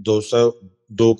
202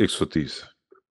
130।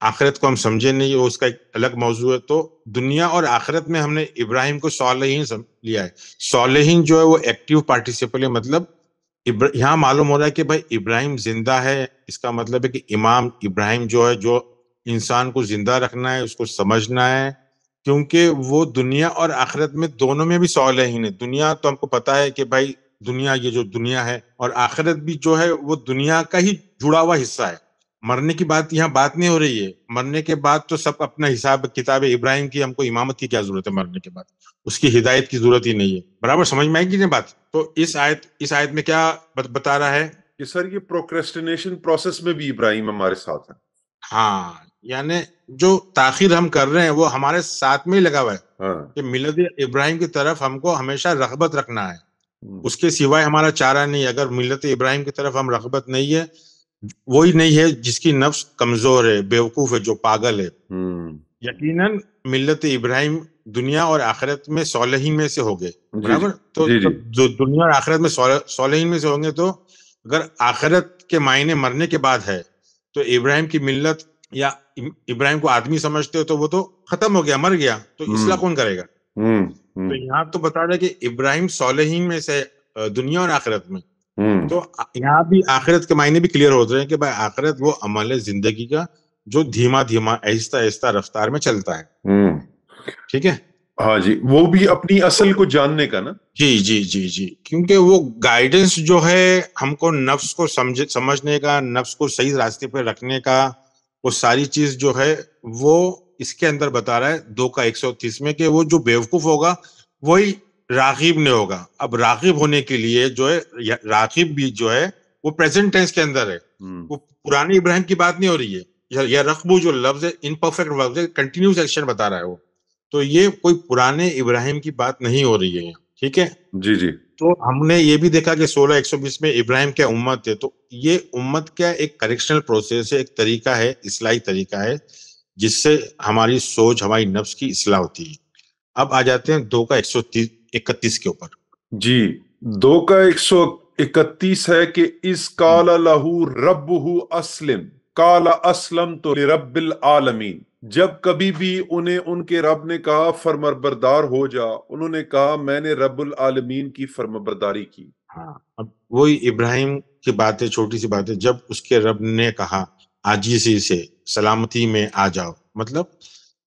آخرت کو ہم سمجھے نہیں، وہ اس کا ایک الگ موضوع ہے. تو دنیا اور آخرت میں ہم نے ابراہیم کو صالحین لیا ہے. صالحین جو ہے وہ ایکٹیو پارٹیسپل ہے، مطلب یہاں معلوم ہو رہا ہے کہ بھائی ابراہیم زندہ ہے. اس کا مطلب ہے کہ امام ابراہیم جو ہے، جو انسان کو زندہ رکھنا ہے، اس کو سمجھنا ہے، کیونکہ وہ دنیا اور آخرت میں دونوں میں بھی صالحین ہے. دنیا تو ہم کو پتا ہے کہ بھائی دنیا، یہ جو دنیا ہے، اور آخرت بھی جو ہے وہ دنیا کا ہی جڑا ہوا حصہ ہے. مرنے کی بات یہاں بات نہیں ہو رہی ہے. مرنے کے بعد تو سب اپنا حساب کتاب ابراہیم کی، ہم کو امامت کی کیا ضرورت ہے مرنے کے بعد؟ اس کی ہدایت کی ضرورت ہی نہیں ہے. برابر سمجھ میں آئی کہ نہیں بات؟ تو اس آیت میں کیا بتا رہا ہے کہ سر یہ پروکریسٹینیشن پروسیس میں بھی ابراہیم ہمارے ساتھ ہیں. ہاں، یعنی جو تاخیر ہم کر رہے ہیں وہ ہمارے ساتھ میں ہی لگا ہوا ہے کہ ملت ابراہیم کی طرف ہم کو ہمیشہ رغبت رکھنا ہے. اس کے سوائے ہمارا چارہ نہیں. اگر ملت ابراہیم کی طرف ہم رغبت نہیں ہے، وہی نہیں ہے جس کی نفس کمزور ہے، بیوقوف ہے، جو پاگل ہے. یقیناً ملت ابراہیم دنیا اور آخرت میں صالحین میں سے ہو گئے. برابر. تو جو دنیا اور آخرت میں صالحین میں سے ہوں گے، تو اگر آخرت کے معنی مرنے کے بعد ہے، تو ابراہیم کی ملت یا ابراہیم کو آدمی سمجھتے ہو تو وہ تو ختم ہو گیا، مر گیا. تو اصلاح کون کرے گا؟ تو یہاں تو بتا رہا ہے کہ ابراہیم صالحین میں سے دنیا اور آخرت میں. تو یہاں بھی آخرت کے معنی بھی کلیئر ہو رہے ہیں کہ بھائی آخرت وہ عمل ہے زندگی کا جو دھیما دھیما آہستہ آہستہ رفتار میں چلتا ہے. ٹھیک ہے. ہاں جی، وہ بھی اپنی اصل کو جاننے کا نا. جی جی جی جی کیونکہ وہ گائیڈنس جو ہے ہم کو نفس کو سمجھنے کا، نفس کو صحیح راستے پہ رکھنے کا، وہ ساری چیز جو ہے وہ اس کے اندر بتا رہا ہے 2:130 میں، کہ وہ جو بیوقوف ہوگا وہی راغب نہیں ہوگا. اب راغب ہونے کے لیے جو ہے، راغب بھی جو ہے وہ پریزنٹ ٹینس کے اندر ہے. وہ پرانے ابراہیم کی بات نہیں ہو رہی ہے. یا رغبو جو لفظ ہے امپرفیکٹ لفظ ہے، کنٹینیوس ایکشن بتا رہا ہے وہ. تو یہ کوئی پرانے ابراہیم کی بات نہیں ہو رہی ہے. ٹھیک ہے. جی جی. تو ہم نے یہ بھی دیکھا کہ 16:120 میں ابراہیم کیا امت ہے. تو یہ امت کیا ایک کریکشنل پروسیس ہے، ایک طریقہ ہے، اصلاحی طریقہ ہے، جس سے ہماری سوچ، ہماری نفس کی اصلاح ہوتی ہے. اب آ جاتے ہیں 2:131 کے اوپر. جی 2:131 ہے کہ اس قال لہو ربہ اسلم قال اسلمت لرب العالمین. جب کبھی بھی انہیں ان کے رب نے کہا فرمانبردار ہو جا، انہوں نے کہا میں نے رب العالمین کی فرمانبرداری کی. ہاں، اب وہی ابراہیم کی بات ہے، چھوٹی سی بات ہے. جب اس کے رب نے کہا عاجزی سے سلامتی میں آ جاؤ، مطلب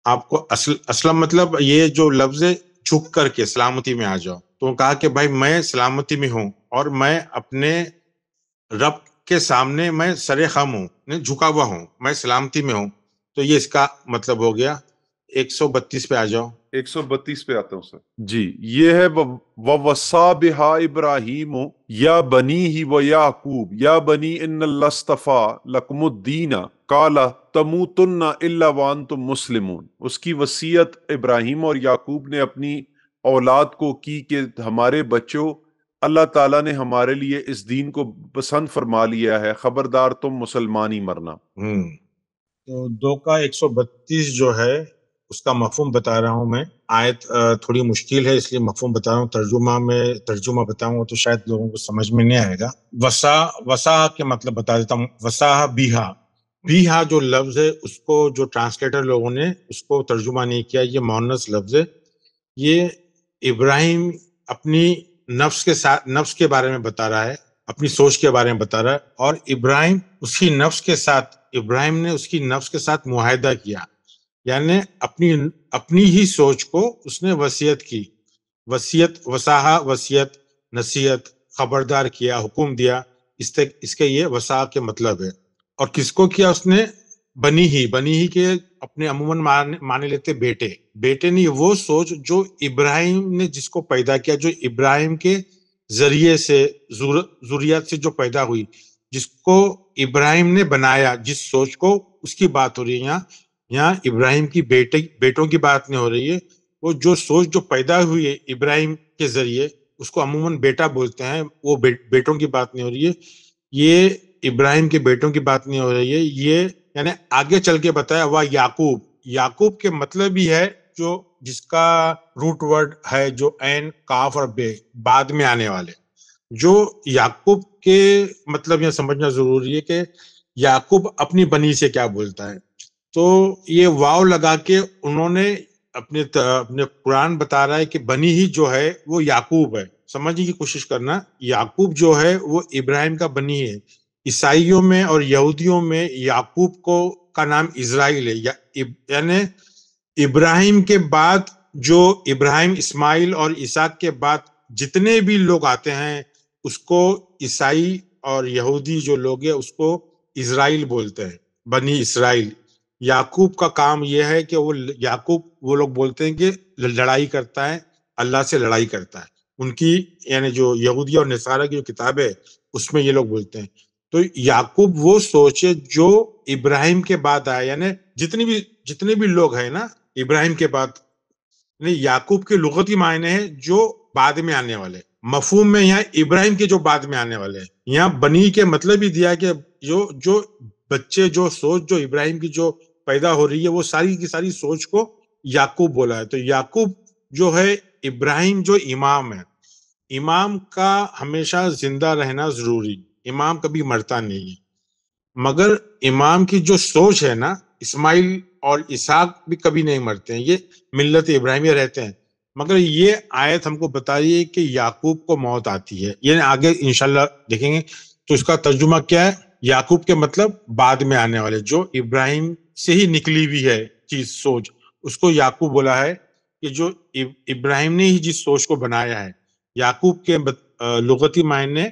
آپ کو اسلم مطلب یہ جو لفظ ہے جھک کر کے سلامتی میں آ جاؤ. تو کہا کہ بھائی میں سلامتی میں ہوں اور میں اپنے رب کے سامنے میں سر خم ہوں، جھکا ہوا ہوں، میں سلامتی میں ہوں. تو یہ اس کا مطلب ہو گیا. 132 پہ آ جاؤ. 132 پہ آتا ہوں سر. جی یہ ہے وَوَصَّىٰ بِهَا إِبْرَاهِيمُ يَا بَنِيهِ وَيَعْقُوبُ يَا بَنِي إِنَّ اللَّهَ اصْطَفَىٰ لَكُمُ الدِّينَ قَالَ تَمُوتُنَّ إِلَّا وَأَنْتُمْ مُسْلِمُونَ. اس کی وصیت ابراہیم اور یعقوب نے اپنی اولاد کو کی کہ ہمارے بچوں، اللہ تعالیٰ نے ہمارے لیے اس دین کو پسند فرما لیا ہے، خبردار تم مسلمان ہی مرنا. تو 2:132 جو ہے اس کا مفہوم بتا رہا ہوں میں. آیت تھوڑی مشکل ہے اس لیے مفہوم بتا رہا ہوں. ترجمہ بتاؤں گا تو شاید لوگوں کو سمجھ میں نہیں آئے گا. وسا کے مطلب بتا دیتا ہوں. وسا بیہا جو لفظ ہے اس کو جو ٹرانسلیٹر لوگوں نے اس کو ترجمہ نہیں کیا، یہ مؤنث لفظ ہے. یہ ابراہیم اپنی نفس کے بارے میں بتا رہا ہے، اپنی سوچ کے بارے میں بتا رہا ہے. اور ابراہیم نے اس کی نفس کے ساتھ معاہدہ کیا، یعنی اپنی ہی سوچ کو اس نے وصیت کی. وصیت، نصیحت، خبردار کیا، حکم دیا. اس کے یہ وصا کے مطلب ہے. اور کس کو کیا اس نے؟ بنی ہی کے اپنے عموماً مانے لیتے بیٹے نہیں، وہ سوچ جو ابراہیم نے جس کو پیدا کیا، جو ابراہیم کے ذریعے سے ذریات سے جو پیدا ہوئی، جس کو ابراہیم نے بنایا، جس سوچ کو، اس کی بات ہو رہی ہے یہاں ابراہیم کی بیٹوں کی بات نہیں ہو رہی ہے. وہ جو سوچ جو پیدا ہوئی ہے ابراہیم کے ذریعے، اس کو عموماً بیٹا بولتے ہیں، وہ بیٹوں کی بات نہیں ہو رہی ہے. یہ ابراہیم کے بیٹوں کی بات نہیں ہو رہی ہے. یہ یعنی آگے چل کے بتایا ہوا یعقوب کے مطلب ہی ہے جو جس کا روٹ ورڈ ہے جو عین، کاف اور بے بعد میں آنے والے. جو یعقوب کے مطلب یہ سمجھنا ضروری ہے کہ یعقوب اپنی بنی سے کیا بولتا ہے. تو یہ واو لگا کے انہوں نے اپنے قرآن بتا رہا ہے کہ بنی ہی جو ہے وہ یعقوب ہے. سمجھنے کی کوشش کرنا، یعقوب جو ہے وہ ابراہیم کا بنی ہے. عیسائیوں میں اور یہودیوں میں یعقوب کا نام اسرائیل ہے، یعنی ابراہیم کے بعد جو ابراہیم، اسماعیل اور اسحاق کے بعد جتنے بھی لوگ آتے ہیں اس کو عیسائی اور یہودی جو لوگ ہیں اس کو اسرائیل بولتے ہیں، بنی اسرائیل. یعقوب کا کام یہ ہے کہ وہ لوگ بولتے ہیں کہ لڑائی کرتا ہے، اللہ سے لڑائی کرتا ہے. ان کی یعنی جو یہودی اور نصارہ کی جو کتاب ہے اس میں یہ لوگ بولتے ہیں. تو یعقوب وہ سوچ ہے جو ابراہیم کے بعد آیا، یعنی جتنے بھی لوگ ہیں نا ابراہیم کے بعد، یعنی یعقوب کے لغتی معنی ہے جو بعد میں آنے والے. مفہوم میں یہاں ابراہیم کے جو بعد میں آنے والے ہیں. یہاں بنی کے مطلب ہی دیا کہ جو بچے، جو سوچ جو ابراہیم کی جو پیدا ہو رہی ہے وہ ساری کی ساری سوچ کو یعقوب بولا ہے. تو یعقوب جو ہے ابراہیم جو امام ہے، امام کا ہمیشہ زندہ رہنا ضروری، امام کبھی مرتا نہیں ہے. مگر امام کی جو سوچ ہے نا، اسماعیل اور اسحاق بھی کبھی نہیں مرتے ہیں، یہ ملت ابراہیمیہ رہتے ہیں. مگر یہ آیت ہم کو بتا رہی ہے کہ یعقوب کو موت آتی ہے، یعنی آگے انشاءاللہ دیکھیں گے. تو اس کا ترجمہ کیا ہے؟ یعقوب کے مطلب بعد میں آنے والے، جو ابراہیم سے ہی نکلی ہوئی ہے چیز، سوچ، اس کو یعقوب بولا ہے کہ جو ابراہیم نے ہی جس سوچ کو بنایا ہے. یعقوب کے لغتی معنی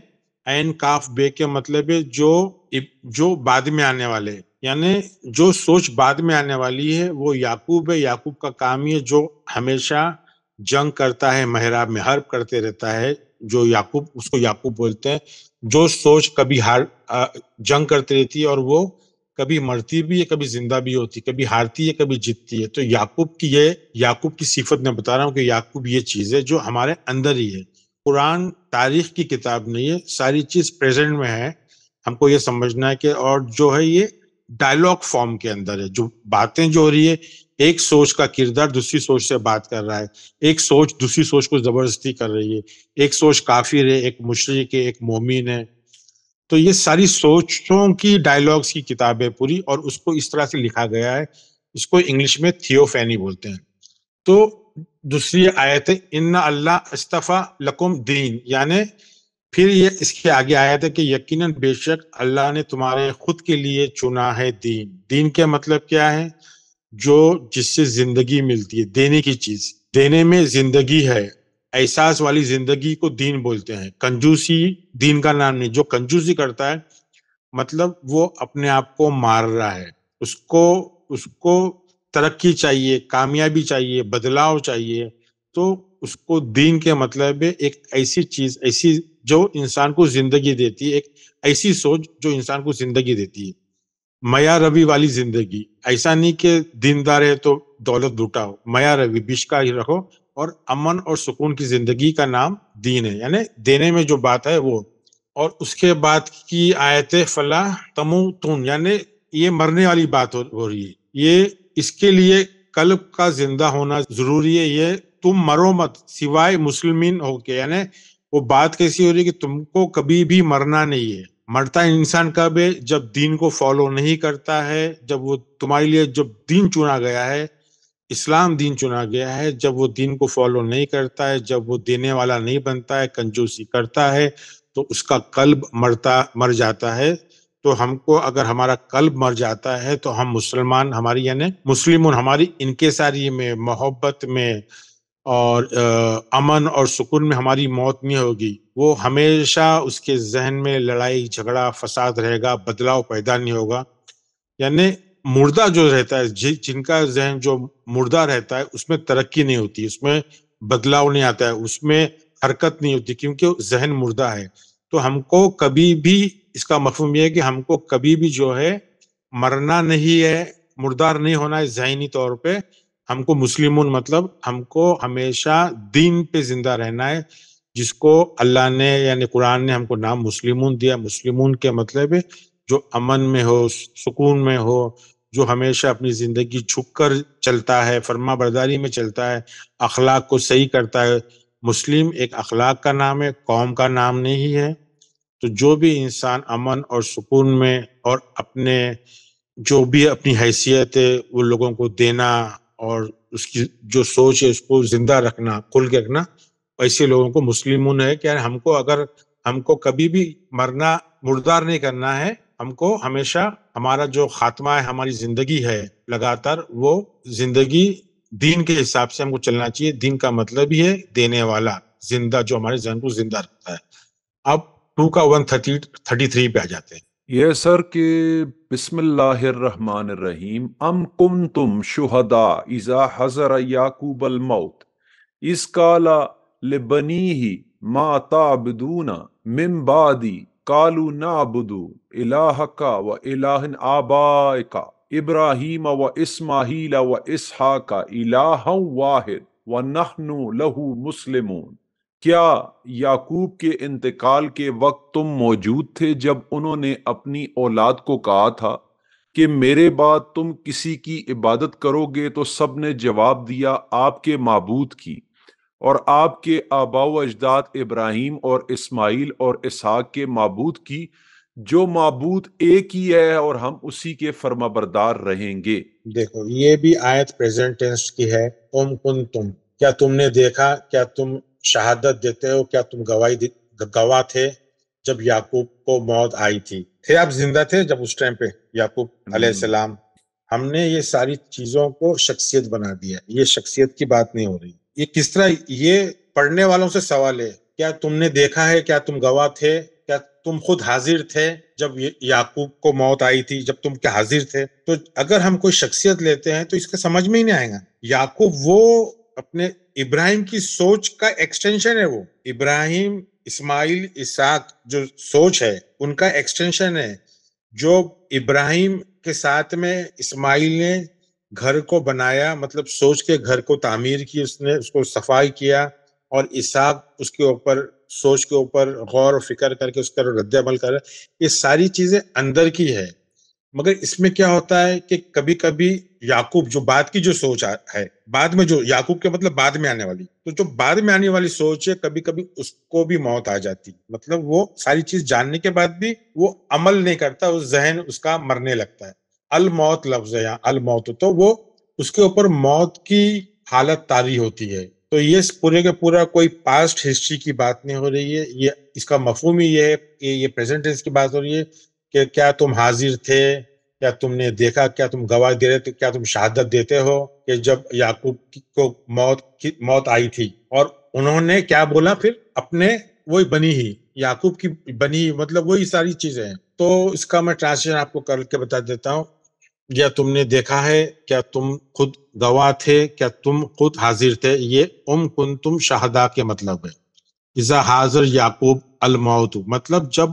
عین کاف بے کے مطلب ہے جو بعد میں آنے والے، یعنی جو سوچ بعد میں آنے والی ہے وہ یعقوب ہے. یعقوب کا کام یہ جو ہمیشہ جنگ کرتا ہے، محراب میں حرب کرتے رہتا ہے، جو یعقوب، اس کو یعقوب بولتے ہیں. جو سوچ کبھی جنگ کرتی رہتی ہے اور وہ کبھی مرتی بھی ہے، کبھی زندہ بھی ہوتی، کبھی ہارتی ہے، کبھی جیتتی ہے. تو یعقوب کی صفت میں بتا رہا ہوں کہ یعقوب یہ چیز ہے جو ہمارے اندر ہی ہے. قرآن تاریخ کی کتاب نہیں ہے، ساری چیز پریزنٹ میں ہے. ہم کو یہ سمجھنا ہے کہ اور جو ہے یہ ڈائلاگ فارم کے اندر ہے. جو باتیں جو ہو رہی ہے، ایک سوچ کا کردار دوسری سوچ سے بات کر رہا ہے، ایک سوچ دوسری سوچ کو زبردستی کر رہی ہے، ایک سوچ کافر ہے، ایک مشرک ہے، ایک مومن ہے. تو یہ ساری سوچوں کی ڈائلاگس کی کتاب ہے پوری، اور اس کو اس طرح سے لکھا گیا ہے. اس کو انگلش میں تھیوفینی بولتے ہیں. تو دوسری آیت ہے ان اللہ اصطفیٰ لکم دین، یعنی پھر یہ اس کے آگے آیت ہے کہ یقیناً بے شک اللہ نے تمہارے خود کے لیے چنا ہے دین. دین کے مطلب کیا ہے؟ جس سے زندگی ملتی ہے، دینے کی چیز، دینے میں زندگی ہے. احساس والی زندگی کو دین بولتے ہیں. کنجوسی دین کا نام نہیں. جو کنجوسی کرتا ہے مطلب وہ اپنے آپ کو مار رہا ہے. اس کو ترقی چاہیے، کامیابی چاہیے، بدلاؤ چاہیے. تو اس کو دین کے مطلب ہے ایک ایسی چیز، ایسی جو انسان کو زندگی دیتی ہے، ایک ایسی سوچ جو انسان کو زندگی دیتی ہے. میاں روی والی زندگی. ایسا نہیں کہ دیندار ہے تو دولت لوٹاؤ، میاں روی بیچ کا ہی رکھو، اور امن اور سکون کی زندگی کا نام دین ہے، یعنی دینے میں جو بات ہے وہ. اور اس کے بعد کی آیت فلا تموتن، یعنی یہ مرنے والی بات ہو رہی ہے. یہ اس کے لیے قلب کا زندہ ہونا ضروری ہے. یہ تم مرو مت سوائے مسلمین ہو کے، یعنی وہ بات کیسی ہو رہی ہے کہ تم کو کبھی بھی مرنا نہیں ہے. مرتا انسان کب ہے؟ جب دین کو فالو نہیں کرتا ہے، جب وہ تمہارے لیے جب دین چنا گیا ہے، اسلام دین چنا گیا ہے، جب وہ دین کو فالو نہیں کرتا ہے، جب وہ دینے والا نہیں بنتا ہے، کنجوسی کرتا ہے، تو اس کا قلب مر جاتا ہے. تو ہم کو اگر ہمارا قلب مر جاتا ہے تو ہم مسلمان، ہماری یعنی مسلمون، ہماری انکساری میں، محبت میں اور امن اور سکون میں ہماری موت نہیں ہوگی. وہ ہمیشہ اس کے ذہن میں لڑائی جھگڑا فساد رہے گا، بدلاؤ پیدا نہیں ہوگا. یعنی مردہ جو رہتا ہے، جن کا ذہن جو مردہ رہتا ہے، اس میں ترقی نہیں ہوتی، اس میں بدلاؤ نہیں آتا ہے، اس میں حرکت نہیں ہوتی، کیونکہ ذہن مردہ ہے. تو ہم کو کبھی بھی، اس کا مفہوم یہ ہے کہ ہم کو کبھی بھی جو ہے مرنا نہیں ہے، مردار نہیں ہونا ہے ذہنی طور پہ. ہم کو مسلمون مطلب ہم کو ہمیشہ دین پہ زندہ رہنا ہے، جس کو اللہ نے یعنی قرآن نے ہم کو نام مسلمون دیا. مسلمون کے مطلب ہے جو امن میں ہو، سکون میں ہو، جو ہمیشہ اپنی زندگی جھک کر چلتا ہے، فرما برداری میں چلتا ہے، اخلاق کو صحیح کرتا ہے. مسلم ایک اخلاق کا نام ہے، قوم کا نام نہیں ہے. تو جو بھی انسان امن اور سکون میں اور اپنے جو بھی اپنی حیثیت ہے وہ لوگوں کو دینا اور اس کی جو سوچ ہے اس کو زندہ رکھنا، کھل کے رکھنا، ایسے لوگوں کو مسلمون ہے کہ اگر ہم کو کبھی بھی مردار نہیں کرنا ہے، ہم کو ہمیشہ ہمارا جو خاتمہ ہے، ہماری زندگی ہے لگاتار، وہ زندگی دین کے حساب سے ہم کو چلنا چاہیے۔ دین کا مطلب ہی ہے دینے والا، زندہ، جو ہمارے ذہن کو زندہ رکھتا ہے۔ اب 2 کا 133 پہ آ جاتے ہیں۔ یہ سر کہ بسم اللہ الرحمن الرحیم، ام کنتم شہداء اذا حضر یعقوب الموت اذ قال لبنیہ ما تعبدون من بعدی قالوا نعبد الہک و الہ آبائک ابراہیم و اسماعیل و اسحاق الہا واحد ونحن لہ مسلمون۔ کیا یعقوب کے انتقال کے وقت تم موجود تھے جب انہوں نے اپنی اولاد کو کہا تھا کہ میرے بعد تم کسی کی عبادت کرو گے؟ تو سب نے جواب دیا آپ کے معبود کی اور آپ کے آباء و اجداد ابراہیم اور اسماعیل اور اسحاق کے معبود کی، جو معبود ایک ہی ہے اور ہم اسی کے فرما بردار رہیں گے۔ دیکھو یہ بھی آیت پریزنٹ ٹینس کی ہے، ام کنتم، کیا تم نے دیکھا، کیا تم شہادت دیتے ہو، کیا تم گواہ تھے جب یعقوب کو موت آئی تھی؟ تھے آپ زندہ تھے جب اس ٹائم پہ یعقوب علیہ السلام؟ ہم نے یہ ساری چیزوں کو شخصیت بنا دیا، یہ شخصیت کی بات نہیں ہو رہی۔ یہ کس طرح، یہ پڑھنے والوں سے سوال ہے، کیا تم نے دیکھا ہے، کیا تم گواہ تھے، کیا تم خود حاضر تھے جب یعقوب کو موت آئی تھی، جب تم کیا حاضر تھے؟ تو اگر ہم کوئی شخصیت لیتے ہیں تو اس کا سمجھ میں ہی نہیں آئے گا۔ یعقوب وہ اپنے ابراہیم کی سوچ کا ایکسٹینشن ہے، وہ ابراہیم، اسماعیل، اسحاق جو سوچ ہے ان کا ایکسٹینشن ہے۔ جو ابراہیم کے ساتھ میں اسماعیل نے گھر کو بنایا، مطلب سوچ کے گھر کو تعمیر کی، اس نے اس کو صفائی کیا، اور اسحاق اس کے اوپر سوچ کے اوپر غور و فکر کر کے اس کا رد عمل کر، یہ ساری چیزیں اندر کی ہے۔ مگر اس میں کیا ہوتا ہے کہ کبھی کبھی یعقوب جو بعد کی جو سوچ ہے، بعد میں جو یعقوب کے مطلب بعد میں آنے والی، تو جو بعد میں آنے والی سوچ ہے کبھی کبھی اس کو بھی موت آ جاتی، مطلب وہ ساری چیز جاننے کے بعد بھی وہ عمل نہیں کرتا، اس ذہن اس کا مرنے لگتا ہے۔ الموت لفظ ہے یہاں، الموت، تو وہ اس کے اوپر موت کی حالت طاری ہوتی ہے۔ تو یہ پورے کے پورا کوئی پاسٹ ہسٹری کی بات نہیں ہو رہی ہے، یہ اس کا مفہوم ہی یہ ہے کہ یہ پریزنٹ ٹینس کی بات ہو رہی ہے کہ کیا تم حاضر تھے، کیا تم نے دیکھا، کیا تم گواہ دے رہے تھے، کیا تم شہادت دیتے ہو کہ جب یعقوب کو موت آئی تھی؟ اور انہوں نے کیا بولا پھر؟ اپنے وہی بنی ہی، یعقوب کی بنی ہی، مطلب وہی ساری چیزیں ہیں۔ تو اس کا میں ٹرانسلیشن آپ کو کر کے بتا دیتا ہوں۔ یا تم نے دیکھا ہے، کیا تم خود گواہ تھے، کیا تم خود حاضر تھے، یہ ام کنتم شہداء کے مطلب ہے۔ اذا حاضر یعقوب الموت، مطلب جب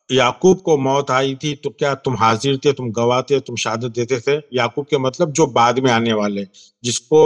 یعقوب کو موت آئی تھی تو کیا تم حاضر تھے، تم گواہ تھے، تم شہادت دیتے تھے؟ یعقوب کے مطلب جو بعد میں آنے والے، جس کو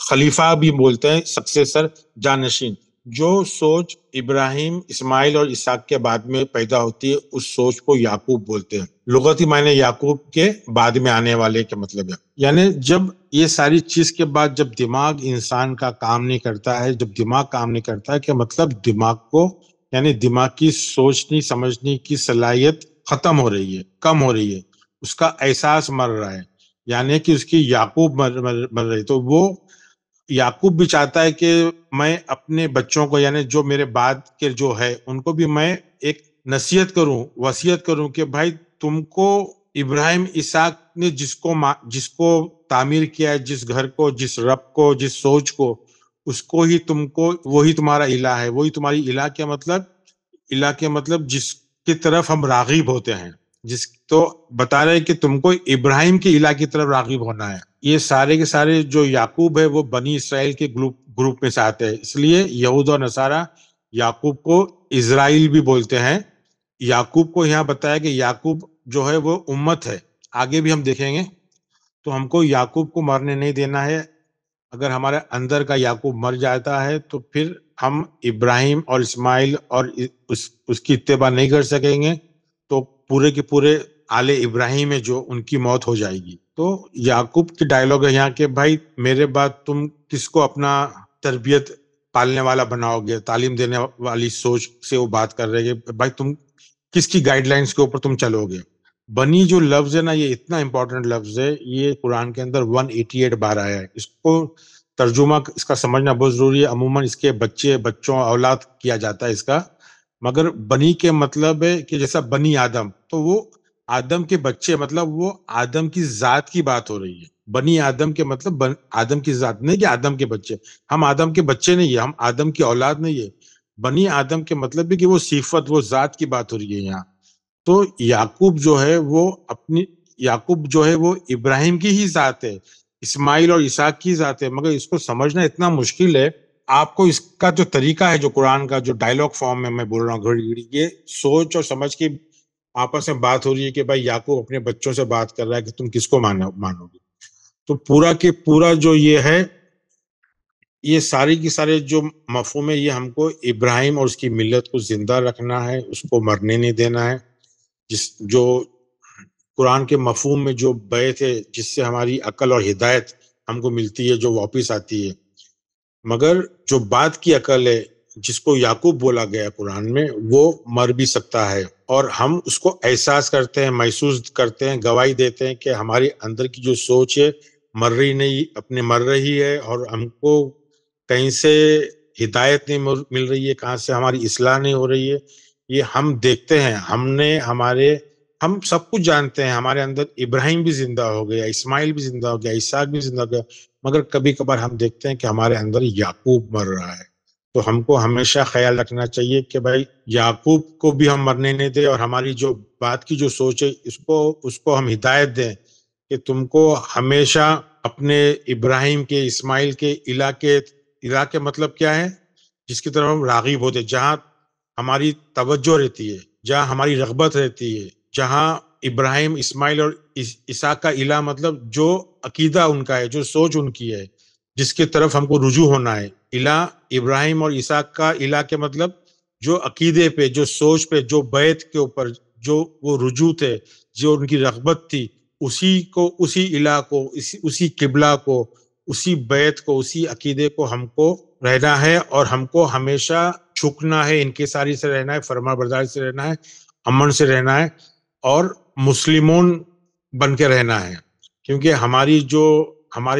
خلیفہ بھی بولتے ہیں، سکسیسر، جانشین، جو سوچ ابراہیم، اسماعیل اور اسحاق کے بعد میں پیدا ہوتی ہے، اس سوچ کو یعقوب بولتے ہیں۔ لغتی معنی یعقوب کے بعد میں آنے والے کے مطلب ہے، یعنی جب یہ ساری چیز کے بعد جب دماغ انسان کا کام نہیں کرتا ہے، جب دماغ کام نہیں کرتا ہے، کہ مطلب دماغ کو، یعنی دماغ کی سوچنے سمجھنے کی صلاحیت ختم ہو رہی ہے، کم ہو رہی ہے، اس کا احساس مر رہا ہے، یعنی کہ اس کی یعقوب مر رہی۔ تو وہ یعقوب بھی چاہتا ہے کہ میں اپنے بچوں کو، یعنی جو میرے بعد کے جو ہے، ان کو بھی میں ایک نصیحت کروں، وصیت کروں کہ بھائی تم کو ابراہیم، اسحاق نے جس کو تعمیر کیا ہے، جس گھر کو، جس رب کو، جس سوچ کو، اس کو ہی تم کو، وہی تمہارا الہ ہے، وہی تمہاری الہ کے مطلب جس کی طرف ہم راغب ہوتے ہیں، تو بتا رہے کہ تم کو ابراہیم کے الہ کی طرف راغب ہونا ہے۔ یہ سارے کے سارے جو یعقوب ہے وہ بنی اسرائیل کے گروپ میں سے آتے ہیں، اس لیے یہود اور نصارہ یعقوب کو اسرائیل بھی بولتے ہیں۔ یعقوب کو یہاں بتایا کہ یعقوب جو ہے وہ امت ہے، آگے بھی ہم دیکھیں گے۔ تو ہم کو یعقوب کو مرنے نہیں دینا ہے۔ اگر ہمارے اندر کا یعقوب مر جاتا ہے تو پھر ہم ابراہیم اور اسماعیل اور اس کی اتباع نہیں کر سکیں گے، تو پورے کے پورے آل ابراہیم ہے جو ان کی موت ہو جائے گی۔ تو یعقوب کی ڈائلاگ ہے یہاں کہ بھائی میرے بعد تم کس کو اپنا تربیت پالنے والا بناؤ گے، تعلیم دینے والی سوچ سے وہ بات کر رہے ہیں کہ بھائی تم کس کی گائیڈ لائنز کے اوپر تم چلو گے۔ بنی جو لفظ ہے نا، یہ اتنا امپورٹنٹ لفظ ہے، یہ قرآن کے اندر 188 بار آیا ہے. اس کو ترجمہ اس کا سمجھنا بہت ضروری ہے. عموماً اس کے بچوں اولاد کیا جاتا ہے اس کا، مگر بنی کے مطلب ہے کہ جیسا بنی آدم، تو وہ آدم کے بچے، مطلب وہ آدم کی ذات کی بات ہو رہی ہے. بنی آدم کے مطلب آدم کی ذات، نہیں کہ آدم کے بچے. ہم آدم کے بچے نہیں ہے، ہم آدم کی اولاد نہیں ہے. بنی آدم کے مطلب ہے کہ وہ صفت، وہ ذات کی بات ہو رہی ہے یہاں. تو یعقوب جو ہے وہ ابراہیم کی ہی ذات ہے، اسماعیل اور اسحاق کی ذات ہے. مگر اس کو سمجھنا اتنا مشکل ہے. آپ کو اس کا جو طریقہ ہے، جو قرآن کا جو ڈائلاگ فارم میں بول رہا ہوں گھڑی گھڑی، یہ سوچ اور سمجھ کی آپس میں بات ہو رہی ہے کہ بھائی یعقوب اپنے بچوں سے بات کر رہا ہے کہ تم کس کو مانو گے. تو پورا کے پورا جو یہ ہے، یہ ساری کی سارے جو مفہوم ہے، یہ ہم کو ابراہیم اور اس کی ملت کو زندہ رکھنا ہے، اس کو مرنے نہیں دینا ہے. جو قرآن کے مفہوم میں جو بیت ہے، جس سے ہماری عقل اور ہدایت ہم کو ملتی ہے، جو واپس آتی ہے. مگر جو بات کی عقل ہے، جس کو یعقوب بولا گیا قرآن میں، وہ مر بھی سکتا ہے. اور ہم اس کو احساس کرتے ہیں، محسوس کرتے ہیں، گواہی دیتے ہیں کہ ہماری اندر کی جو سوچ ہے مر رہی ہے، اور ہم کو کہیں سے ہدایت نہیں مل رہی ہے، کہاں سے ہماری اصلاح نہیں ہو رہی ہے. یہ ہم دیکھتے ہیں. ہم سب کچھ جانتے ہیں. ہمارے اندر ابراہیم بھی زندہ ہو گیا، اسماعیل بھی زندہ ہو گیا، اسحاق بھی زندہ ہو گیا. مگر کبھی کبھار ہم دیکھتے ہیں کہ ہمارے اندر یعقوب مر رہا ہے. تو ہم کو ہمیشہ خیال رکھنا چاہیے کہ بھائی یعقوب کو بھی ہم مرنے نہیں دیں، اور ہماری جو بات کی جو سوچ ہے، اس کو ہم ہدایت دیں کہ تم کو ہمیشہ اپنے ابراہیم کے، اسماعیل کے الہ کے مطلب کیا ہے؟ جس کی طرف ہم راغب ہوتے، جہاں ہماری توجہ رہتی ہے، جہاں ہماری رغبت رہتی ہے، جہاں ابراہیم، اسماعیل اور اسحاق کا الہ مطلب جو عقیدہ ان کا ہے، جو سوچ ان کی ہے، جس کی طرف ہم کو رجوع ہونا ہے. الہ ابراہیم اور اسحاق کا الہ کے مطلب جو عقیدے پہ، جو سوچ پہ، جو بیت کے اوپر جو وہ رجوع تھے، جو ان کی رغبت تھی، اسی الہ کو، اسی قبلہ کو، اسی بیت کو، اسی عقیدے کو ہم کو رہنا ہے. اور ہم کو ہمیشہ جھکنا ہے، انکساری سے رہنا ہے، فرما برداری سے رہنا ہے، امن سے رہنا ہے، اور مسلمون بن کے رہنا ہے. کیونکہ ہمارے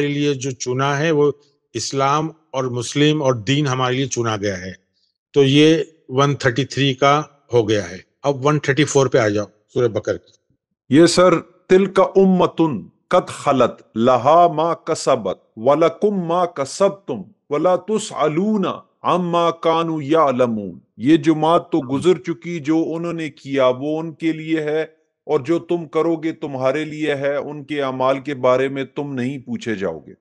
لیے جو چنا ہے وہ اسلام اور مسلم اور دین ہمارے لیے چنا گیا ہے. تو یہ 133 کا ہو گیا ہے. اب 134 پہ آ جاؤ، سورہ بقرہ کی. یہ سر تلک امتن قد خلت لہا ما کسبت ولکم ما کسبتم ولا تسألون عما کانوا یعلمون. یہ جماعت تو گزر چکی، جو انہوں نے کیا وہ ان کے لیے ہے، اور جو تم کرو گے تمہارے لیے ہے. ان کے اعمال کے بارے میں تم نہیں پوچھے جاؤ گے.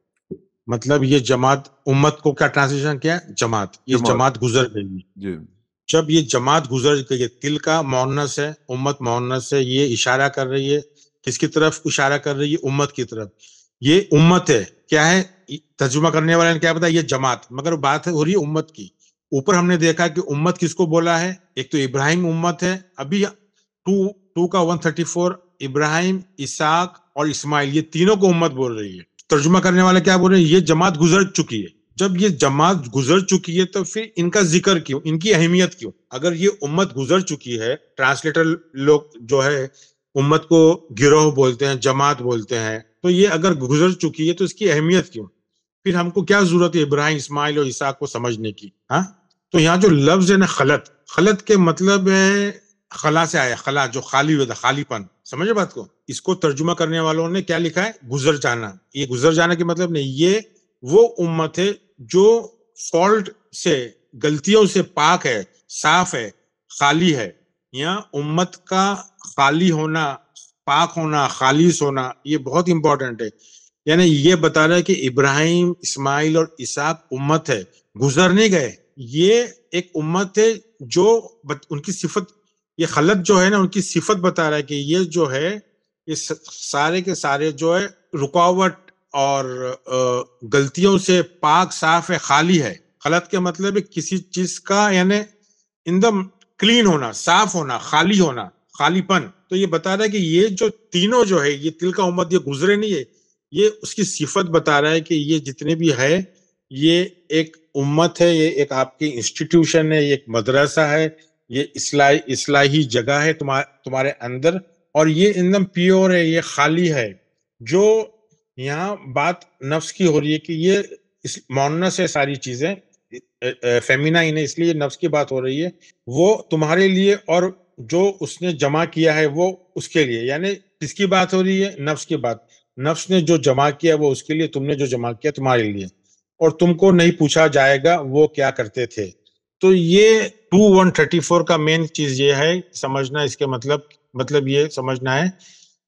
مطلب یہ جماعت، امت کو کیا ٹرانسلیشن کیا؟ جماعت. یہ جماعت گزر گئی. جی. جب یہ جماعت گزر گئی، تل کا مؤنث ہے، امت مؤنث ہے. یہ اشارہ کر رہی ہے کس کی طرف؟ اشارہ کر رہی ہے امت کی طرف. یہ امت ہے. کیا ہے؟ ترجمہ کرنے والے نے کیا بتایا؟ یہ جماعت. مگر بات ہو رہی ہے امت کی. اوپر ہم نے دیکھا کہ امت کس کو بولا ہے. ایک تو ابراہیم امت ہے. ابھی 2 کا 134 ابراہیم، اسحاق اور اسماعیل، یہ تینوں کو امت بول رہی ہے. ترجمہ کرنے والے کیا بول رہے ہیں؟ یہ جماعت گزر چکی ہے. جب یہ جماعت گزر چکی ہے تو پھر ان کا ذکر کیوں، ان کی اہمیت کیوں؟ اگر یہ امت گزر چکی ہے، ٹرانسلیٹر لوگ جو ہے امت کو گروہ بولتے ہیں، جماعت بولتے ہیں، تو یہ اگر گزر چکی ہے تو اس کی اہمیت کیوں؟ پھر ہم کو کیا ضرورت ہے ابراہیم، اسماعیل اور اسحاق کو سمجھنے کی؟ تو یہاں جو لفظ ہے نا، خلط کے مطلب ہے خلا سے آیا، خلا جو خالی ہوتا، خالی پن. سمجھے بات کو؟ اس کو ترجمہ کرنے والوں نے کیا لکھا ہے؟ گزر جانا. یہ گزر جانا کے مطلب نہیں، یہ وہ امت ہے جو فالٹ سے، غلطیوں سے پاک ہے، صاف ہے، خالی ہے. یہاں امت کا خالی ہونا، پاک ہونا، خالص ہونا، یہ بہت امپورٹنٹ ہے. یعنی یہ بتا رہا ہے کہ ابراہیم، اسماعیل اور اسحاق امت ہے، گزر نہیں گئے. یہ ایک امت ہے جو ان کی صفت، یہ خلط جو ہے نا، ان کی صفت بتا رہا ہے کہ یہ جو ہے، یہ سارے کے سارے جو ہے رکاوٹ اور غلطیوں سے پاک، صاف ہے، خالی ہے. خلط کے مطلب ہے کسی چیز کا یعنی ایک کلین ہونا، صاف ہونا، خالی ہونا، خالی پن. تو یہ بتا رہا ہے کہ یہ جو تینوں جو ہے، یہ تل کا امت، یہ گزرے نہیں ہے. یہ اس کی صفت بتا رہا ہے کہ یہ جتنے بھی ہے، یہ ایک امت ہے، یہ ایک آپ کی انسٹیٹیوشن ہے، یہ ایک مدرسہ ہے، یہ اصلاحی جگہ ہے تمہارے اندر. اور یہ ایک دم پیور ہے، یہ خالی ہے. جو یہاں بات نفس کی ہو رہی ہے کہ یہ مونس ہے، ساری چیزیں فیمینائن ہے، اس لیے نفس کی بات ہو رہی ہے. وہ تمہارے لیے اور جو اس نے جمع کیا ہے وہ اس کے لیے. یعنی کس کی بات ہو رہی ہے؟ نفس کی بات. نفس نے جو جمع کیا وہ اس کے لیے، تم نے جو جمع کیا تمہارے لیے. اور تم کو نہیں پوچھا جائے گا وہ کیا کرتے تھے. تو یہ 2134 کا مین چیز یہ ہے سمجھنا. اس کے مطلب یہ سمجھنا ہے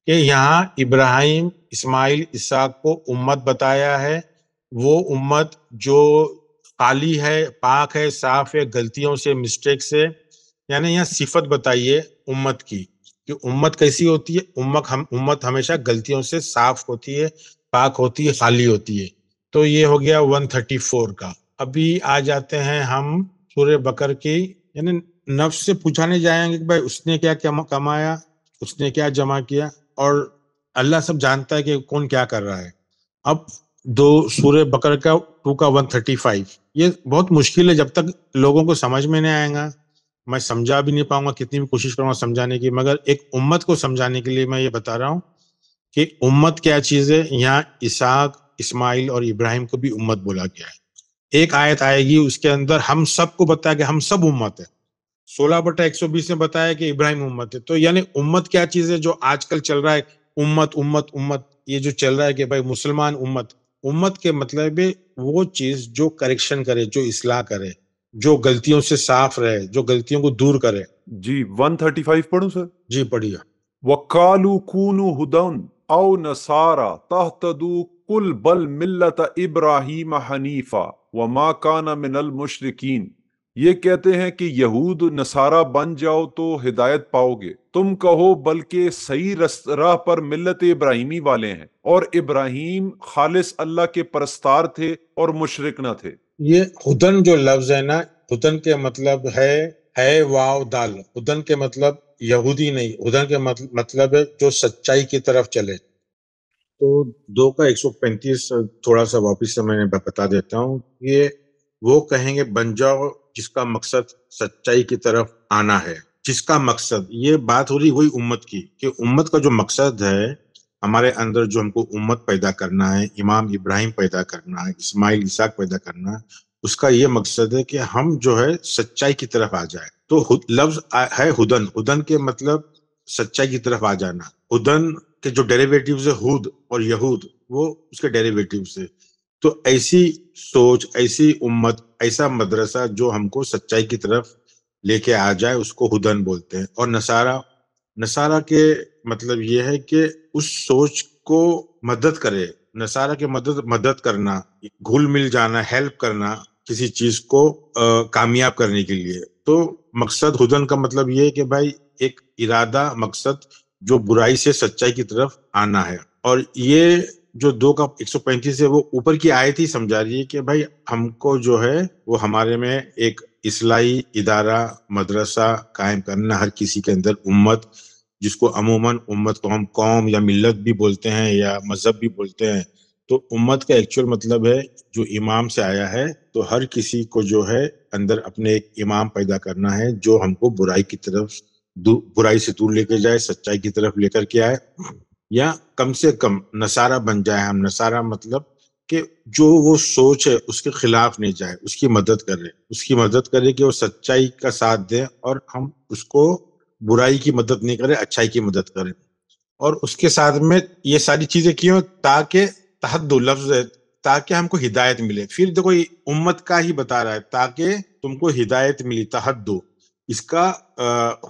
کہ یہاں ابراہیم، اسماعیل، اسحاق کو امت بتایا ہے. وہ امت جو خالی ہے، پاک ہے، صاف ہے غلطیوں سے، مسٹیک سے. یعنی یہاں صفت بتائیے امت کی کہ امت کیسی ہوتی ہے. امت ہمیشہ غلطیوں سے صاف ہوتی ہے، پاک ہوتی ہے، خالی ہوتی ہے. تو یہ ہو گیا 134 کا. ابھی آ جاتے ہیں ہم سورہ بقر کی. یعنی نفس سے پوچھانے جائیں گے کہ بھائی اس نے کیا کمایا، اس نے کیا جمع کیا، اور اللہ سب جانتا ہے کہ کون کیا کر رہا ہے. اب سورہ بقر کا 2 کا 135 یہ بہت مشکل ہے. جب تک لوگوں کو سمجھ میں نہیں آئے گا میں سمجھا بھی نہیں پاؤں گا، کتنی بھی کوشش کروں گا سمجھانے کی. مگر ایک امت کو سمجھانے کے لیے میں یہ بتا رہا ہوں کہ امت کیا چیز ہے. یہاں اسحاق، اسماعیل اور ابراہیم کو بھی امت بولا گیا ہے. ایک آیت آئے گی اس کے اندر ہم سب کو بتایا کہ ہم سب امت ہے. 16/120 میں بتایا کہ ابراہیم امت ہے. تو یعنی امت کیا چیز ہے جو آج کل چل رہا ہے، امت امت امت، یہ جو چل رہا ہے کہ بھائی مسلمان امت. امت کے مطلب ہے وہ چیز جو کریکشن کرے، جو اصلاح کرے، جو غلطیوں سے صاف رہے، جو غلطیوں کو دور کرے. جی 135 پڑھوں سر؟ جی پڑھیے. وَقَالُوا كُونُوا هُدًى أَوْ نَصَارَىٰ تَهْتَدُوا قُلْ بَلْ مِلَّةَ إِبْرَاهِيمَ حَنِيفًا وَمَا كَانَ مِنَ الْمُشْرِكِينَ. یہ کہتے ہیں کہ یہود نصارہ بن جاؤ تو ہدایت پاؤ گے. تم کہو بلکہ صحیح راہ پر ملت ابراہیمی والے ہیں، اور ابراہیم خالص اللہ کے پرستار تھے اور مشرک نہ تھے. یہ ہدن جو لفظ ہے نا، ہدن کے مطلب ہے واو دال. ہدن کے مطلب یہودی نہیں، ہدن کے مطلب ہے جو سچائی کی طرف چلے. تو 2 کا 135 تھوڑا سا واپس سے میں بتا دیتا ہوں. یہ وہ کہیں گے بن جاؤ جس کا مقصد سچائی کی طرف آنا ہے. جس کا مقصد، یہ بات ہو رہی وہی امت کی کہ امت کا جو مقصد ہے ہمارے اندر، جو ہم کو امت پیدا کرنا ہے، امام ابراہیم پیدا کرنا ہے، اسماعیل اسحاق پیدا کرنا ہے، اس کا یہ مقصد ہے کہ ہم جو ہے سچائی کی طرف آ جائے. تو لفظ ہے ہدن. ہدن کے مطلب سچائی کی طرف آ جانا. ہدن کے جو ڈیریویٹیوز ہے ہود اور یہود، وہ اس کے ڈیریویٹیوز ہے. تو ایسی سوچ، ایسی امت، ایسا مدرسہ جو ہم کو سچائی کی طرف لے کے آ جائے اس کو ہدن بولتے ہیں. اور نصارہ کے مطلب یہ ہے کہ اس سوچ کو مدد کرے. نصارہ کے مدد کرنا، گھل مل جانا، ہیلپ کرنا کسی چیز کو کامیاب کرنے کے لیے. تو مقصد ہدن کا مطلب یہ ہے کہ بھائی ایک ارادہ، مقصد جو برائی سے سچائی کی طرف آنا ہے. اور یہ جو 2 کا 135 ہے وہ اوپر کی آیت ہی سمجھا رہی ہے کہ بھائی ہم کو جو ہے وہ ہمارے میں ایک اصلاحی ادارہ، مدرسہ قائم کرنا. ہر کسی کے اندر امت، جس کو عموماً امت کو ہم قوم یا ملت بھی بولتے ہیں یا مذہب بھی بولتے ہیں. تو امت کا ایکچوئل مطلب ہے جو امام سے آیا ہے. تو ہر کسی کو جو ہے اندر اپنے ایک امام پیدا کرنا ہے جو ہم کو برائی سے دور لے کے جائے، سچائی کی طرف لے کر کے آئے. یا کم سے کم نصارہ بن جائے ہم. نصارہ مطلب کہ جو وہ سوچ ہے اس کے خلاف نہیں جائے، اس کی مدد کرے کہ وہ سچائی کا ساتھ دے، اور ہم اس کو برائی کی مدد نہیں کرے، اچھائی کی مدد کریں. اور اس کے ساتھ میں یہ ساری چیزیں کیوں؟ تاکہ تحدو لفظ ہے، تاکہ ہم کو ہدایت ملے. پھر دیکھو یہ امت کا ہی بتا رہا ہے تاکہ تم کو ہدایت ملی. تحدو، اس کا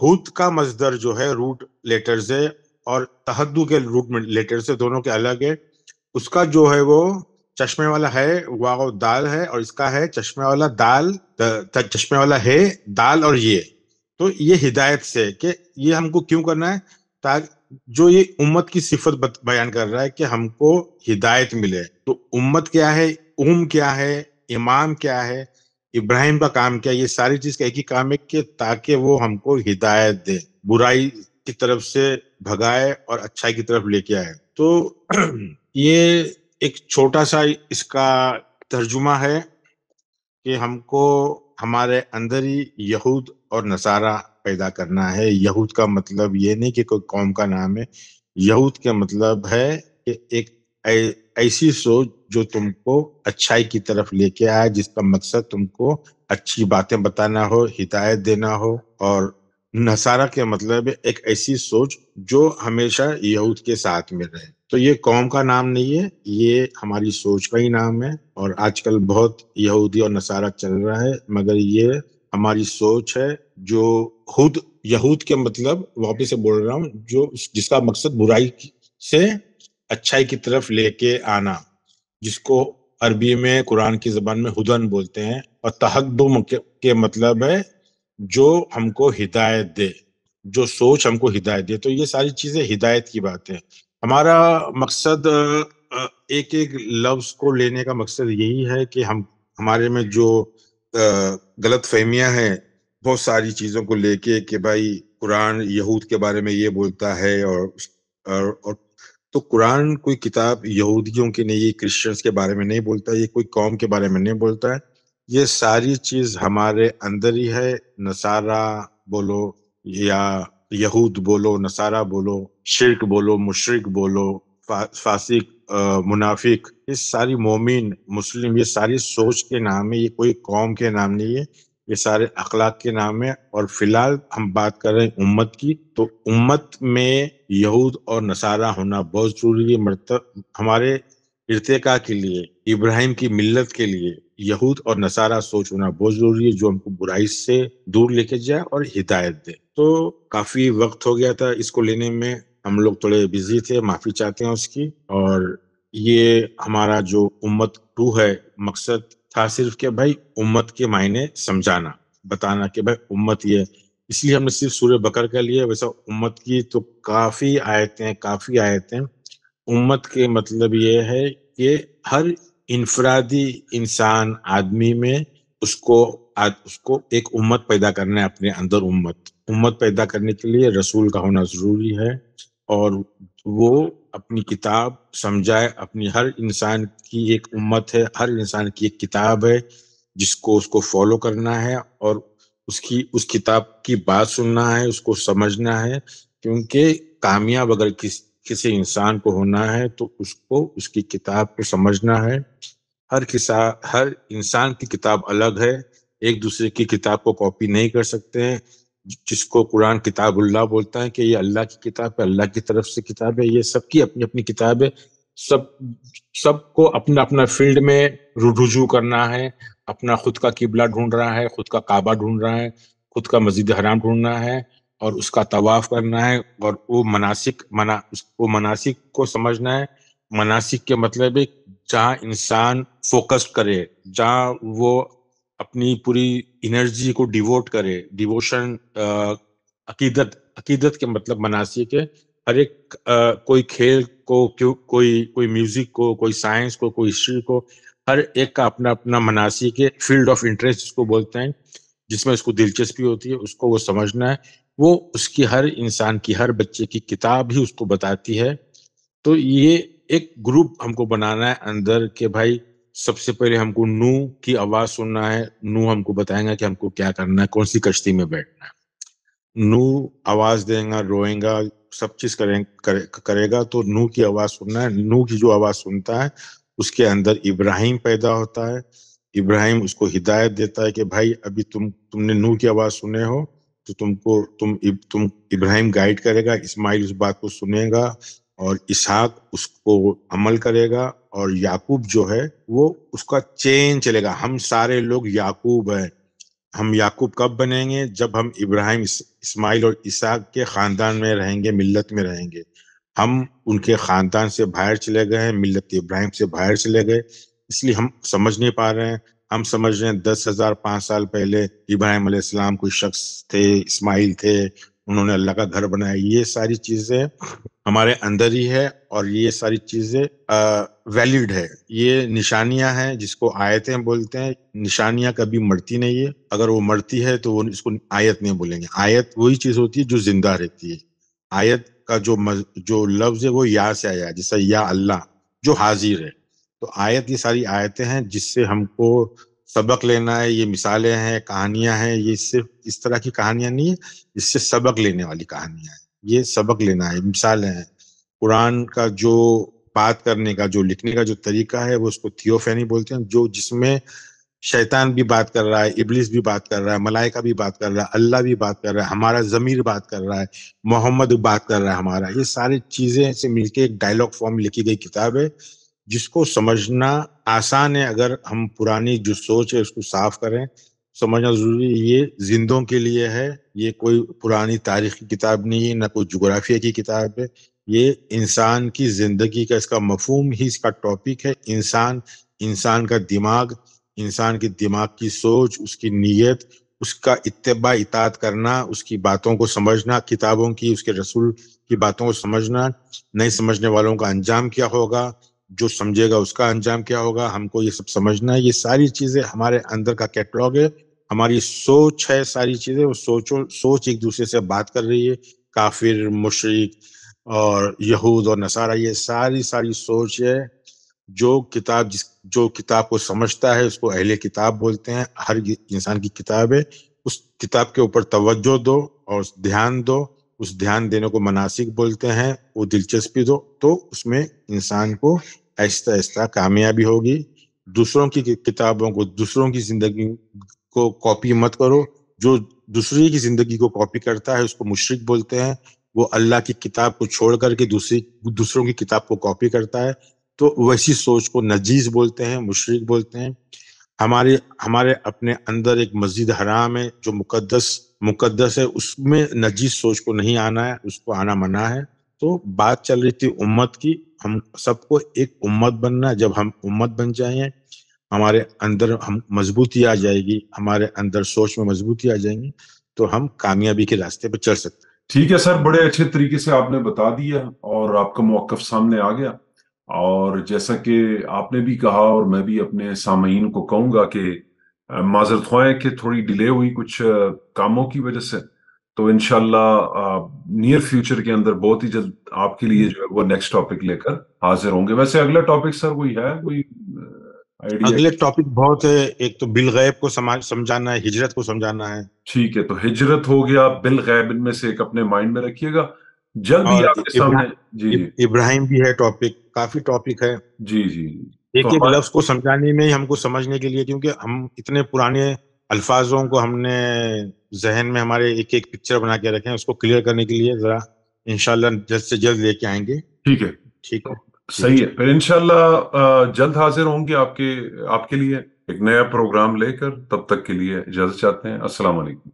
ہود کا مصدر جو ہے روٹ لیٹرز ہے، اور تحدو کے روٹ لیٹرز ہے، دونوں کے الگ ہے. اس کا جو ہے وہ چشمے والا ہے، واو دال ہے، اور اس کا ہے چشمے والا دال، چشمے والا ہے دال اور یہ. تو یہ ہدایت سے کہ یہ ہم کو کیوں کرنا ہے، تاکہ جو یہ امت کی صفت بیان کر رہا ہے کہ ہم کو ہدایت ملے. تو امت کیا ہے، کیا ہے، امام کیا ہے، ابراہیم کا کام کیا، یہ ساری چیز کا ایک ہی کام ہے کہ تاکہ وہ ہم کو ہدایت دے، برائی کی طرف سے بھگائے اور اچھائی کی طرف لے کے آئے. تو یہ ایک چھوٹا سا اس کا ترجمہ ہے کہ ہم کو ہمارے اندر ہی یہود اور نصارہ پیدا کرنا ہے. یہود کا مطلب یہ نہیں کہ کوئی قوم کا نام ہے. یہود کا مطلب ہے کہ ایک ایسی سوچ جو تم کو اچھائی کی طرف لے کے آئے, جس کا مقصد تم کو اچھی باتیں بتانا ہو, ہدایت دینا ہو. اور نصارہ کے مطلب ہے ایک ایسی سوچ جو ہمیشہ یہود کے ساتھ میں رہے. تو یہ قوم کا نام نہیں ہے, یہ ہماری سوچ کا ہی نام ہے. اور آج کل بہت یہودی اور نصارہ چل رہا ہے, مگر یہ ہماری سوچ ہے جو خود یہود کے مطلب واپس سے بول رہا ہوں, جو جس کا مقصد برائی سے اچھائی کی طرف لے کے آنا, جس کو عربی میں قرآن کی زبان میں ہدن بولتے ہیں. اور تحدم کے مطلب ہے جو ہم کو ہدایت دے, جو سوچ ہم کو ہدایت دے. تو یہ ساری چیزیں ہدایت کی بات ہے. ہمارا مقصد ایک ایک لفظ کو لینے کا مقصد یہی ہے کہ ہمارے میں جو غلط فہمیاں ہیں بہت ساری چیزوں کو لے کے, کہ بھائی قرآن یہود کے بارے میں یہ بولتا ہے, اور تو قرآن کوئی کتاب یہودیوں کی نہیں, یہ کرسچنس کے بارے میں نہیں بولتا, یہ کوئی قوم کے بارے میں نہیں بولتا ہے. یہ ساری چیز ہمارے اندر ہی ہے. نصارہ بولو یا یہود بولو, نصارہ بولو, شرک بولو, مشرک بولو, فاسق, منافق, یہ ساری مومن, مسلم, یہ ساری سوچ کے نام ہے. یہ کوئی قوم کے نام نہیں ہے, یہ سارے اخلاق کے نام ہے. اور فی الحال ہم بات کر رہے ہیں امت کی, تو امت میں یہود اور نصارہ ہونا بہت ضروری ہے. ہمارے ارتقاء کے لیے, ابراہیم کی ملت کے لیے یہود اور نصارہ سوچ ہونا بہت ضروری ہے, جو ہم کو برائی سے دور لے کے جائے اور ہدایت دے. تو کافی وقت ہو گیا تھا اس کو لینے میں, ہم لوگ تھوڑے بزی تھے, معافی چاہتے ہیں اس کی. اور یہ ہمارا جو امت 2 ہے, مقصد تھا صرف کہ بھائی امت کے معنی سمجھانا, بتانا کہ بھائی امت یہ. اس لیے ہم نے صرف سورہ بقرہ کا لیا, ویسا امت کی تو کافی آیتیں. امت کے مطلب یہ ہے کہ ہر انفرادی انسان, آدمی میں اس کو ایک امت پیدا کرنا ہے اپنے اندر. امت پیدا کرنے کے لیے رسول کا ہونا ضروری ہے, اور وہ اپنی کتاب سمجھائے. اپنی ہر انسان کی ایک امت ہے, ہر انسان کی ایک کتاب ہے جس کو اس کو فالو کرنا ہے, اور اس کتاب کی بات سننا ہے, اس کو سمجھنا ہے. کیونکہ کامیاب اگر کسی انسان کو ہونا ہے تو اس کو اس کی کتاب کو سمجھنا ہے. ہر انسان کی کتاب الگ ہے, ایک دوسرے کی کتاب کو کاپی نہیں کر سکتے ہیں. جس کو قرآن کتاب اللہ بولتا ہے کہ یہ اللہ کی کتاب ہے, اللہ کی طرف سے کتاب ہے. یہ سب کی اپنی اپنی کتاب ہے. سب کو اپنا اپنا فیلڈ میں رجوع کرنا ہے, اپنا خود کا قبلہ ڈھونڈ رہا ہے, خود کا کعبہ ڈھونڈ رہا ہے, خود کا مسجد حرام ڈھونڈنا ہے, اور اس کا طواف کرنا ہے, اور وہ مناسک کو سمجھنا ہے. مناسک کے مطلب ہے جہاں انسان فوکس کرے, جہاں وہ اپنی پوری انرجی کو ڈیووٹ کرے. ڈیووشن, عقیدت کے مطلب مناسک ہے. ہر ایک کوئی کھیل کو, کوئی میوزک کو, کوئی سائنس کو, کوئی ہسٹری کو, ہر ایک کا اپنا اپنا مناسک ہے. فیلڈ آف انٹرسٹ جس کو بولتے ہیں, جس میں اس کو دلچسپی ہوتی ہے, اس کو وہ سمجھنا ہے. وہ اس کی ہر انسان کی, ہر بچے کی کتاب ہی اس کو بتاتی ہے. تو یہ ایک گروپ ہم کو بنانا ہے اندر کہ بھائی سب سے پہلے ہم کو نو کی آواز سننا ہے. نو ہم کو بتائیں گا کہ ہم کو کیا کرنا ہے, کون سی کشتی میں بیٹھنا ہے. نو آواز دیں گا, روئیں گا, سب چیز کرے گا. تو نو کی آواز سننا ہے. نو کی جو آواز سنتا ہے اس کے اندر ابراہیم پیدا ہوتا ہے. ابراہیم اس کو ہدایت دیتا ہے کہ بھائی ابھی تم نے نو کی آواز سنے ہو, تو تم ابراہیم گائیڈ کرے گا. اسماعیل اس بات کو سنے گا, اور اسحاق اس کو عمل کرے گا, اور یعقوب جو ہے وہ اس کا چین چلے گا. ہم سارے لوگ یعقوب ہیں. ہم یعقوب کب بنیں گے؟ جب ہم ابراہیم, اسماعیل اور اسحاق کے خاندان میں رہیں گے, ملت میں رہیں گے. ہم ان کے خاندان سے باہر چلے گئے ہیں, ملت ابراہیم سے باہر چلے گئے, اس لیے ہم سمجھ نہیں پا رہے ہیں. ہم سمجھ رہے ہیں 10,005 سال پہلے ابراہیم علیہ السلام کوئی شخص تھے, اسماعیل تھے, انہوں نے اللہ کا گھر بنایا. یہ ساری چیزیں ہمارے اندر ہی ہے, اور یہ ساری چیزیں ویلڈ ہے. یہ نشانیاں ہیں جس کو آیتیں بولتے ہیں. نشانیاں کبھی مرتی نہیں ہے. اگر وہ مرتی ہے تو وہ اس کو آیت نہیں بولیں گے. آیت وہی چیز ہوتی ہے جو زندہ رہتی ہے. آیت کا جو لفظ ہے وہ یا سے آیا, جیسا یا اللہ جو حاضر ہے. تو آیت, یہ ساری آیتیں ہیں جس سے ہم کو سبق لینا ہے، یہ مثالیں ہیں، کہانیاں ہیں، یہ صرف اس طرح کی کہانیاں نہیں ہیں، اس سے سبق لینے والی کہانیاں ہیں، یہ سبق لینا ہے، مثالیں ہیں۔ قرآن کا جو بات کرنے کا، جو لکھنے کا جو طریقہ ہے، وہ اس کو تھیوفینی بولتے ہیں، جس میں شیطان بھی بات کر رہا ہے، ابلیس بھی بات کر رہا ہے، ملائکہ بھی بات کر رہا ہے، اللہ بھی بات کر رہا ہے، ہمارا ضمیر بات کر رہا ہے، محمد بات کر رہا ہے ہمارا، یہ ساری چیزیں سے مل کے ایک ڈائلاگ فارم میں لکھی گئی کتاب ہے، جس کو سمجھنا آسان ہے اگر ہم پرانی جو سوچ ہے اس کو صاف کریں۔ سمجھنا ضروری ہے، یہ زندوں کے لیے ہے، یہ کوئی پرانی تاریخی کتاب نہیں ہے، نہ کوئی جغرافیہ کی کتاب ہے، یہ انسان کی زندگی کا، اس کا مفہوم ہی اس کا ٹاپک ہے، انسان کا دماغ، انسان کے دماغ کی سوچ، اس کی نیت، اس کا اتباع اطاعت کرنا، اس کی باتوں کو سمجھنا، کتابوں کی، اس کے رسول کی باتوں کو سمجھنا، نہیں سمجھنے والوں کا انجام کیا ہوگا، جو سمجھے گا اس کا انجام کیا ہوگا، ہم کو یہ سب سمجھنا ہے۔ یہ ساری چیزیں ہمارے اندر کا کیٹلاگ ہے، ہماری سوچ ہے، ساری چیزیں، وہ سوچ ایک دوسرے سے بات کر رہی ہے، کافر، مشرک اور یہود اور نصارہ، یہ ساری سوچ ہے۔ جو کتاب کو سمجھتا ہے اس کو اہل کتاب بولتے ہیں، ہر انسان کی کتاب ہے، اس کتاب کے اوپر توجہ دو اور دھیان دو، اس دھیان دینے کو مناسک بولتے ہیں، وہ دلچسپی دو، تو اس میں انسان کو آہستہ آہستہ کامیابی ہوگی۔ دوسروں کی کتابوں کو، دوسروں کی زندگی کو کاپی مت کرو، جو دوسری کی زندگی کو کاپی کرتا ہے اس کو مشرک بولتے ہیں، وہ اللہ کی کتاب کو چھوڑ کر کے دوسروں کی کتاب کو کاپی کرتا ہے، تو ویسی سوچ کو نجیس بولتے ہیں، مشرک بولتے ہیں۔ ہمارے اپنے اندر ایک مسجد حرام ہے جو مقدس ہے، اس میں نجیس سوچ کو نہیں آنا ہے، اس کو آنا منع ہے۔ تو بات چل رہی تھی امت کی، ہم سب کو ایک امت بننا ہے، جب ہم امت بن جائیں گے، ہمارے اندر ہم مضبوطی آ جائے گی، ہمارے اندر سوچ میں مضبوطی آ جائیں گی، تو ہم کامیابی کے راستے پہ چل سکتے ہیں۔ ٹھیک ہے سر، بڑے اچھے طریقے سے آپ نے بتا دیا اور آپ کا موقف سامنے آ گیا، اور جیسا کہ آپ نے بھی کہا اور میں بھی اپنے سامعین کو کہوں گا کہ معذرت خواہ کہ تھوڑی ڈیلے ہوئی کچھ کاموں کی وجہ سے، تو انشاءاللہ نیئر فیوچر کے اندر بہت ہی جلد آپ کے لیے جو ہے وہ نیکسٹ ٹاپک لے کر حاضر ہوں گے۔ ویسے اگلا ٹاپک سر کوئی ہے، کوئی آئیڈیا؟ اگلے ٹاپک بہت ہے، ایک تو بالغیب کو سمجھانا ہے، ہجرت کو سمجھانا ہے، ٹھیک ہے، تو ہجرت ہو گیا، بالغیب، ان میں سے ایک اپنے مائنڈ میں رکھیے گا، جلد ہی اور آپ کے سامنے۔ جی جی ابراہیم بھی ہے ٹاپک، کافی ٹاپک ہے، جی جی جی تو ایک ایک ہمارے لفظ کو سمجھانے میں ہی ہم کو سمجھنے کے لیے، کیونکہ ہم اتنے پرانے الفاظوں کو ہم نے ذہن میں ہمارے ایک ایک پکچر بنا کے رکھے ہیں، اس کو کلیئر کرنے کے لیے ذرا انشاءاللہ جلد سے جلد لے کے آئیں گے۔ ٹھیک ہے، ٹھیک ہے، صحیح ٹھیک ہے، پھر انشاءاللہ جلد حاضر ہوں گے آپ کے لیے ایک نیا پروگرام لے کر۔ تب تک کے لیے اجازت چاہتے ہیں، السلام علیکم۔